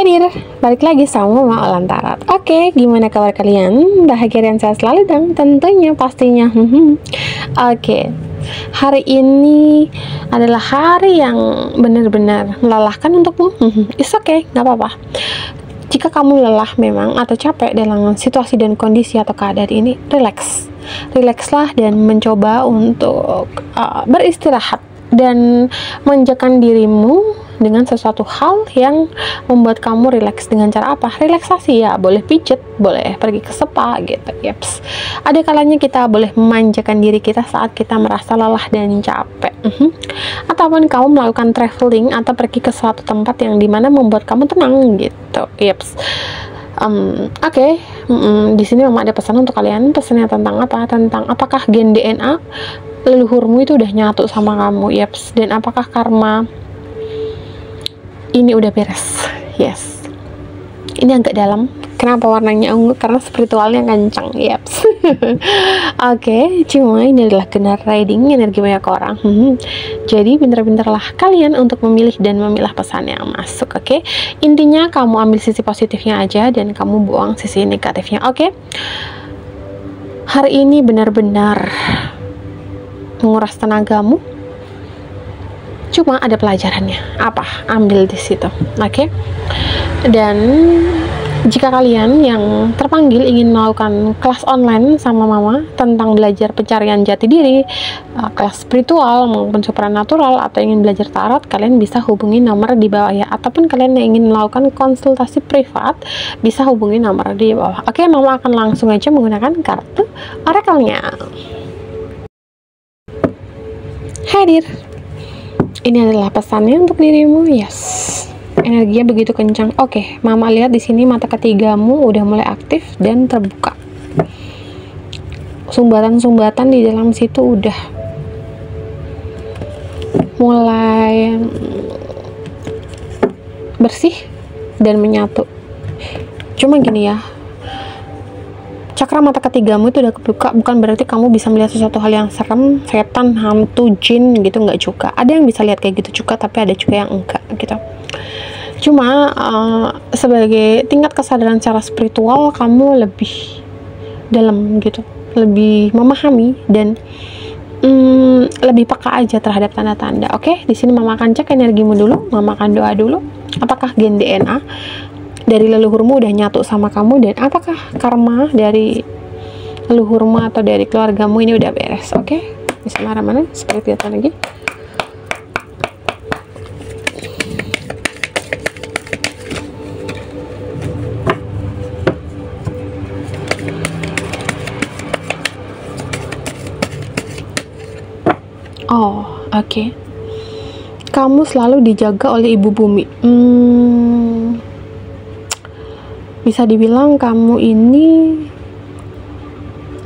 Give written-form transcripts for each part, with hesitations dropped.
Hadir, balik lagi sama Mama Olan Tarot. Oke, gimana kabar kalian? Bahagia dan sehat selalu dong, tentunya pastinya. Oke, hari ini adalah hari yang benar-benar melelahkan untukmu. It's okay, nggak apa-apa. Jika kamu lelah memang atau capek dalam situasi dan kondisi atau keadaan ini, relaxlah dan mencoba untuk beristirahat dan manjakan dirimu dengan sesuatu hal yang membuat kamu rileks. Dengan cara apa? Relaksasi ya, boleh pijet, boleh pergi ke spa gitu. Yeps. Ada kalanya kita boleh memanjakan diri kita saat kita merasa lelah dan capek. Ataupun kamu melakukan traveling atau pergi ke suatu tempat yang dimana membuat kamu tenang gitu. Yeps. Oke. Di sini Mama ada pesan untuk kalian. Pesannya tentang apa? Tentang apakah gen DNA leluhurmu itu udah nyatu sama kamu. Yeps. Dan apakah karma ini udah beres? Yes. Ini agak dalam. Kenapa warnanya ungu? Karena spiritualnya kencang. Yeps. Oke, cuma ini adalah general reading energi banyak orang. Jadi pintar-pintarlah kalian untuk memilih dan memilah pesan yang masuk. Oke. Intinya kamu ambil sisi positifnya aja dan kamu buang sisi negatifnya. Oke. Hari ini benar-benar menguras tenagamu. Cuma ada pelajarannya. Apa? Ambil di situ. Oke. Dan jika kalian yang terpanggil ingin melakukan kelas online sama Mama tentang belajar pencarian jati diri, kelas spiritual maupun supranatural, atau ingin belajar tarot, kalian bisa hubungi nomor di bawah ya. Ataupun kalian yang ingin melakukan konsultasi privat, bisa hubungi nomor di bawah. Oke, Mama akan langsung aja menggunakan kartu orakelnya. Hadir. Ini adalah pesannya untuk dirimu. Yes. Energinya begitu kencang. Oke, Mama lihat di sini mata ketigamu udah mulai aktif dan terbuka. Sumbatan-sumbatan di dalam situ udah mulai bersih dan menyatu. Cuma gini ya, cakra mata ketigamu itu udah kebuka, bukan berarti kamu bisa melihat sesuatu hal yang serem, setan, hantu, jin gitu, nggak juga. Ada yang bisa lihat kayak gitu juga, tapi ada juga yang enggak gitu. Cuma sebagai tingkat kesadaran secara spiritual, kamu lebih dalam gitu, lebih memahami dan lebih peka aja terhadap tanda-tanda. Oke, di sini Mama akan cek energimu dulu, Mama akan doa dulu. Apakah gen DNA dari leluhurmu udah nyatu sama kamu, dan apakah karma dari leluhurmu atau dari keluargamu ini udah beres? Oke, bismillahirrahmanirrahim. Seperti itu lagi. Oh, oke. Kamu selalu dijaga oleh Ibu Bumi. Bisa dibilang kamu ini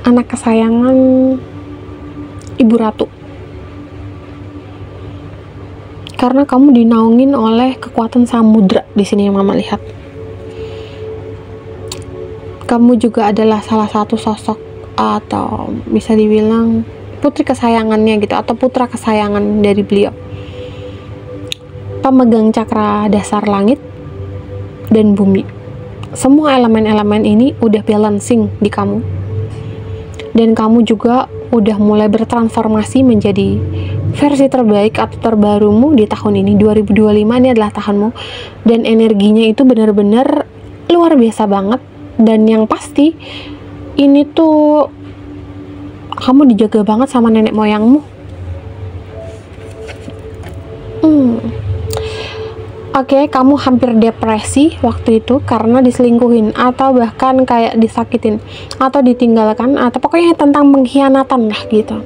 anak kesayangan Ibu Ratu. Karena kamu dinaungin oleh kekuatan samudra di sini yang Mama lihat. Kamu juga adalah salah satu sosok atau bisa dibilang putri kesayangannya gitu, atau putra kesayangan dari beliau. Pemegang cakra dasar langit dan bumi. Semua elemen-elemen ini udah balancing di kamu, dan kamu juga udah mulai bertransformasi menjadi versi terbaik atau terbarumu di tahun ini. 2025 ini adalah tahunmu, dan energinya itu benar-benar luar biasa banget. Dan yang pasti ini tuh kamu dijaga banget sama nenek moyangmu. Oke, kamu hampir depresi waktu itu karena diselingkuhin, atau bahkan kayak disakitin, atau ditinggalkan, atau pokoknya tentang pengkhianatan lah gitu.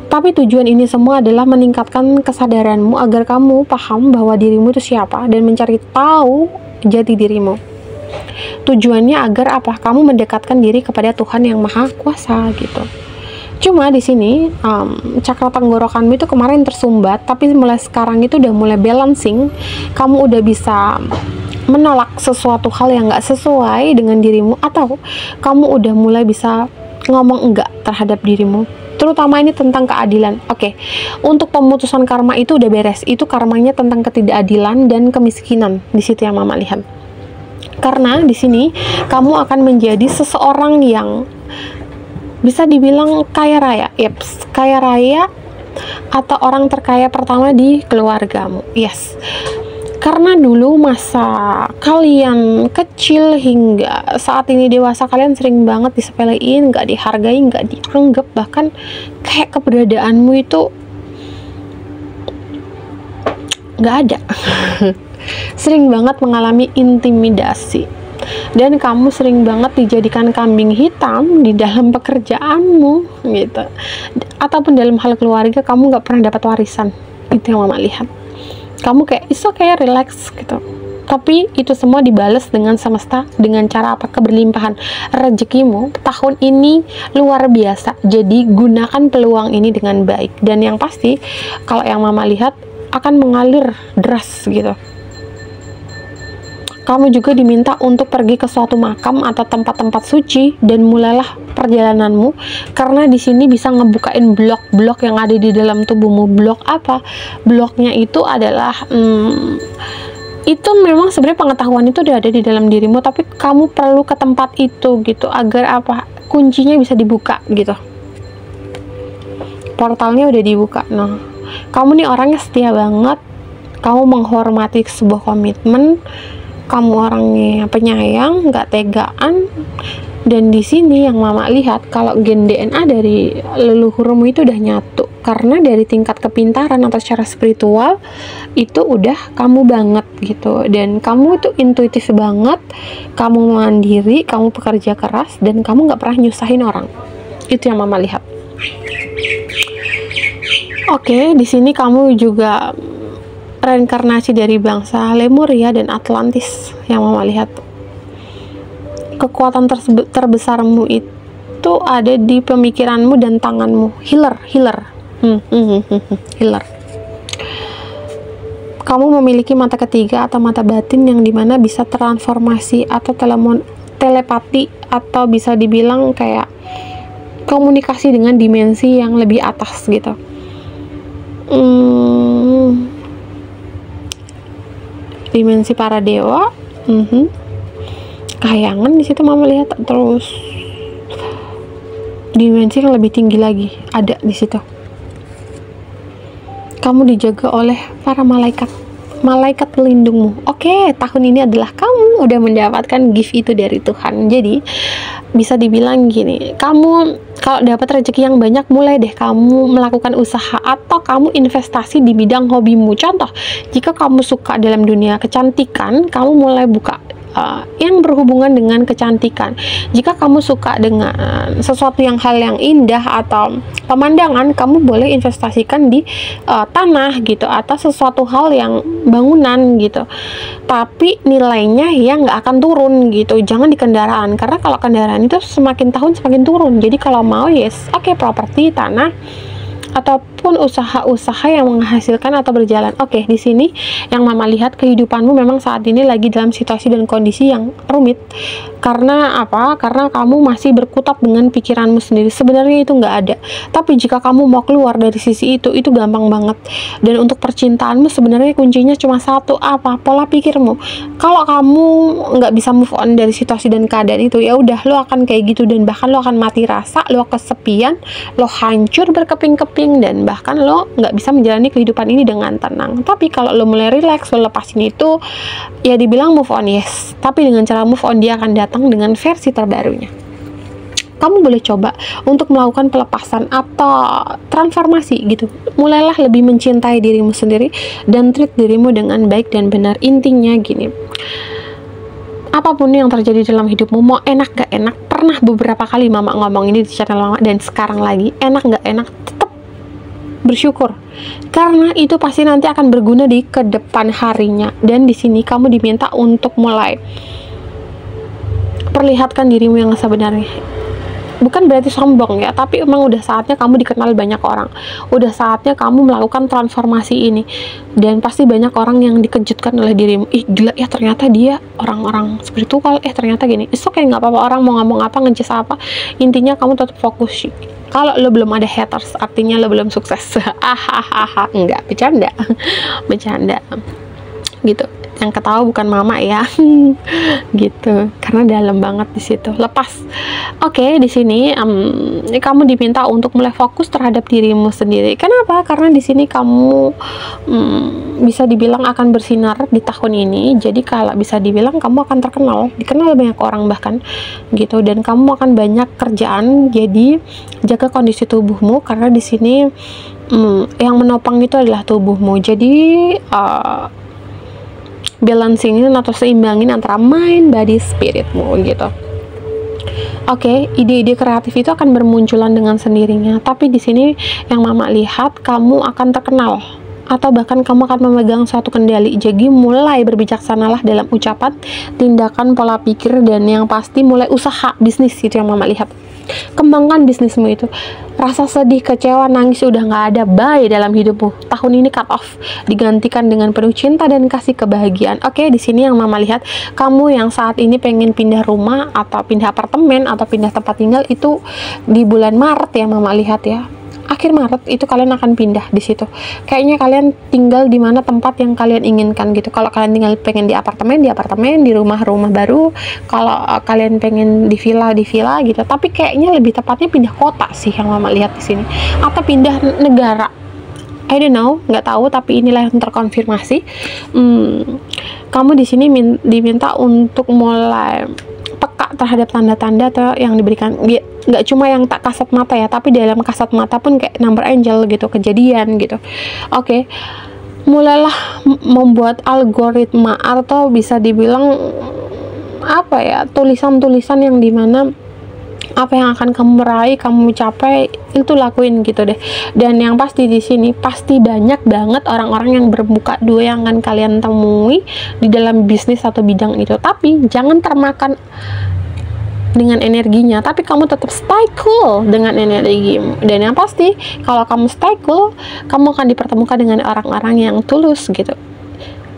Tapi tujuan ini semua adalah meningkatkan kesadaranmu agar kamu paham bahwa dirimu itu siapa dan mencari tahu jati dirimu. Tujuannya agar apa? Kamu mendekatkan diri kepada Tuhan yang Maha Kuasa gitu. Cuma di sini cakra tenggorokanmu itu kemarin tersumbat, tapi mulai sekarang itu udah mulai balancing. Kamu udah bisa menolak sesuatu hal yang gak sesuai dengan dirimu, atau kamu udah mulai bisa ngomong enggak terhadap dirimu. Terutama ini tentang keadilan. Oke, untuk pemutusan karma itu udah beres. Itu karmanya tentang ketidakadilan dan kemiskinan. Di situ yang Mama lihat. Karena di sini kamu akan menjadi seseorang yang bisa dibilang kaya raya. Yeps, kaya raya atau orang terkaya pertama di keluargamu. Yes. Karena dulu masa kalian kecil hingga saat ini dewasa, kalian sering banget disepelein, nggak dihargai, nggak dianggap, bahkan kayak keberadaanmu itu nggak ada. Sering banget mengalami intimidasi, dan kamu sering banget dijadikan kambing hitam di dalam pekerjaanmu gitu, ataupun dalam hal keluarga kamu nggak pernah dapat warisan. Itu yang mama lihat. Kamu kayak iso kayak relax gitu, tapi itu semua dibales dengan semesta dengan cara apa? Keberlimpahan rezekimu tahun ini luar biasa. Jadi gunakan peluang ini dengan baik, dan yang pasti kalau yang mama lihat akan mengalir deras gitu. Kamu juga diminta untuk pergi ke suatu makam atau tempat-tempat suci dan mulailah perjalananmu, karena di sini bisa ngebukain blok-blok yang ada di dalam tubuhmu. Blok apa? Bloknya itu adalah itu memang sebenarnya pengetahuan itu udah ada di dalam dirimu, tapi kamu perlu ke tempat itu gitu agar apa? Kuncinya bisa dibuka gitu. Portalnya udah dibuka. Nah, kamu nih orangnya setia banget, kamu menghormati sebuah komitmen, kamu orangnya penyayang, nggak tegaan. Dan di sini yang mama lihat kalau gen DNA dari leluhurmu itu udah nyatu, karena dari tingkat kepintaran atau secara spiritual itu udah kamu banget gitu. Dan kamu itu intuitif banget, kamu mandiri, kamu pekerja keras, dan kamu nggak pernah nyusahin orang. Itu yang mama lihat. Oke, di sini kamu juga reinkarnasi dari bangsa Lemuria dan Atlantis yang mama lihat. Kekuatan terbesarmu itu ada di pemikiranmu dan tanganmu. Healer. Healer. Kamu memiliki mata ketiga atau mata batin yang dimana bisa transformasi atau telepati, atau bisa dibilang kayak komunikasi dengan dimensi yang lebih atas gitu. Dimensi para dewa, kayangan di situ mama lihat. Terus dimensi yang lebih tinggi lagi ada di situ. Kamu dijaga oleh para malaikat pelindungmu. Oke, tahun ini adalah kamu udah mendapatkan gift itu dari Tuhan. Jadi bisa dibilang gini, kamu kalau dapat rezeki yang banyak, mulai deh kamu melakukan usaha atau kamu investasi di bidang hobimu. Contoh, jika kamu suka dalam dunia kecantikan, kamu mulai buka yang berhubungan dengan kecantikan. Jika kamu suka dengan sesuatu hal yang indah atau pemandangan, kamu boleh investasikan di tanah gitu, atau sesuatu hal yang bangunan gitu, tapi nilainya ya nggak akan turun gitu. Jangan di kendaraan, karena kalau kendaraan itu semakin tahun semakin turun. Jadi kalau mau oke, properti, tanah, ataupun usaha-usaha yang menghasilkan atau berjalan. Oke, di sini yang mama lihat kehidupanmu memang saat ini lagi dalam situasi dan kondisi yang rumit. Karena apa? Karena kamu masih berkutat dengan pikiranmu sendiri. Sebenarnya itu nggak ada. Tapi jika kamu mau keluar dari sisi itu gampang banget. Dan untuk percintaanmu sebenarnya kuncinya cuma satu, apa? Pola pikirmu. Kalau kamu nggak bisa move on dari situasi dan keadaan itu, ya udah, lo akan kayak gitu, dan bahkan lo akan mati rasa, lo kesepian, lo hancur berkeping-keping, dan bahkan lo nggak bisa menjalani kehidupan ini dengan tenang. Tapi kalau lo mulai relax, lo lepasin itu, ya dibilang move on, yes. Tapi dengan cara move on, dia akan datang dengan versi terbarunya. Kamu boleh coba untuk melakukan pelepasan atau transformasi gitu. Mulailah lebih mencintai dirimu sendiri dan treat dirimu dengan baik dan benar. Intinya gini, apapun yang terjadi dalam hidupmu, mau enak gak enak, pernah beberapa kali mama ngomong ini di channel mama, dan sekarang lagi, enak gak enak, tetap bersyukur, karena itu pasti nanti akan berguna di kedepan harinya. Dan di sini kamu diminta untuk mulai perlihatkan dirimu yang sebenarnya. Bukan berarti sombong ya, tapi emang udah saatnya kamu dikenal banyak orang. Udah saatnya kamu melakukan transformasi ini, dan pasti banyak orang yang dikejutkan oleh dirimu. Ih, gila ya, ternyata dia orang-orang spiritual. Ternyata gini. It's okay, nggak apa-apa orang mau ngomong apa, ngejes apa. Intinya kamu tetap fokus. Kalau lo belum ada haters, artinya lo belum sukses. Enggak, bercanda. Bercanda gitu. yang ketawa bukan mama ya. Gitu, karena dalam banget di situ. Lepas. Oke, di sini kamu diminta untuk mulai fokus terhadap dirimu sendiri. Kenapa? Karena di sini kamu bisa dibilang akan bersinar di tahun ini. Jadi kalau bisa dibilang kamu akan dikenal banyak orang bahkan gitu, dan kamu akan banyak kerjaan. Jadi jaga kondisi tubuhmu, karena di sini yang menopang itu adalah tubuhmu. Jadi balancingin atau seimbangin antara mind, body, spiritmu gitu. Oke, ide-ide kreatif itu akan bermunculan dengan sendirinya. Tapi di sini yang mama lihat, kamu akan terkenal atau bahkan kamu akan memegang suatu kendali. Jadi mulai berbijaksanalah dalam ucapan, tindakan, pola pikir, dan yang pasti mulai usaha bisnis. Itu yang mama lihat. Kembangkan bisnismu itu. Rasa sedih, kecewa, nangis udah nggak ada, bye dalam hidupmu. Tahun ini cut off, digantikan dengan penuh cinta dan kasih kebahagiaan. Oke, di sini yang mama lihat, kamu yang saat ini pengen pindah rumah atau pindah apartemen atau pindah tempat tinggal, itu di bulan Maret ya mama lihat ya. Akhir Maret itu kalian akan pindah di situ. Kayaknya kalian tinggal di mana tempat yang kalian inginkan gitu. Kalau kalian tinggal pengen di apartemen, di rumah baru. Kalau kalian pengen di villa gitu. Tapi kayaknya lebih tepatnya pindah kota sih yang mama lihat di sini. Atau pindah negara. I don't know, nggak tahu, tapi inilah yang terkonfirmasi. Kamu di sini diminta untuk mulai peka terhadap tanda-tanda atau yang diberikan. Nggak cuma yang tak kasat mata ya, tapi dalam kasat mata pun kayak number angel gitu, kejadian gitu. Oke. Mulailah membuat algoritma atau bisa dibilang apa ya, tulisan-tulisan yang dimana apa yang akan kamu raih, kamu capai, itu lakuin gitu deh. Dan yang pasti di sini pasti banyak banget orang-orang yang bermuka dua yang akan kalian temui di dalam bisnis atau bidang itu. Tapi jangan termakan dengan energinya, tapi kamu tetap stay cool dengan energimu. Dan yang pasti kalau kamu stay cool, kamu akan dipertemukan dengan orang-orang yang tulus gitu.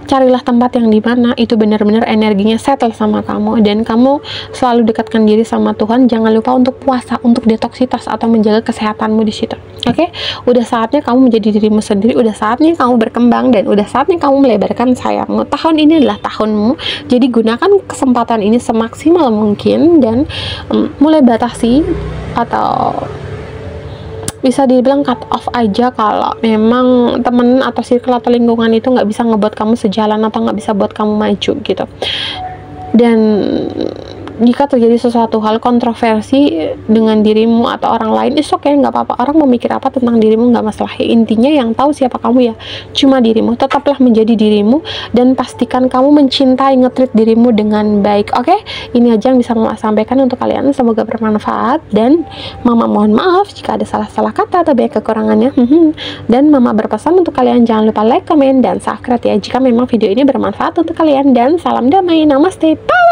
Carilah tempat yang dimana itu benar-benar energinya settle sama kamu, dan kamu selalu dekatkan diri sama Tuhan. Jangan lupa untuk puasa, untuk detoksitas atau menjaga kesehatanmu di situ. Oke? Udah saatnya kamu menjadi dirimu sendiri, udah saatnya kamu berkembang, dan udah saatnya kamu melebarkan sayapmu. Tahun ini adalah tahunmu. Jadi gunakan kesempatan ini semaksimal mungkin, dan mulai batasi atau bisa dibilang cut off aja kalau memang temen atau circle atau lingkungan itu nggak bisa ngebuat kamu sejalan atau nggak bisa buat kamu maju gitu. Dan jika terjadi sesuatu hal kontroversi dengan dirimu atau orang lain, oke, nggak apa-apa. Orang mau mikir apa tentang dirimu nggak masalah. Intinya yang tahu siapa kamu ya cuma dirimu. Tetaplah menjadi dirimu dan pastikan kamu mencintai, nge-treat dirimu dengan baik. Oke, ini aja yang bisa mama sampaikan untuk kalian. Semoga bermanfaat, dan mama mohon maaf jika ada salah-salah kata atau banyak kekurangannya. Dan mama berpesan untuk kalian jangan lupa like, komen, dan subscribe ya jika memang video ini bermanfaat untuk kalian. Dan salam damai, namaste, bye.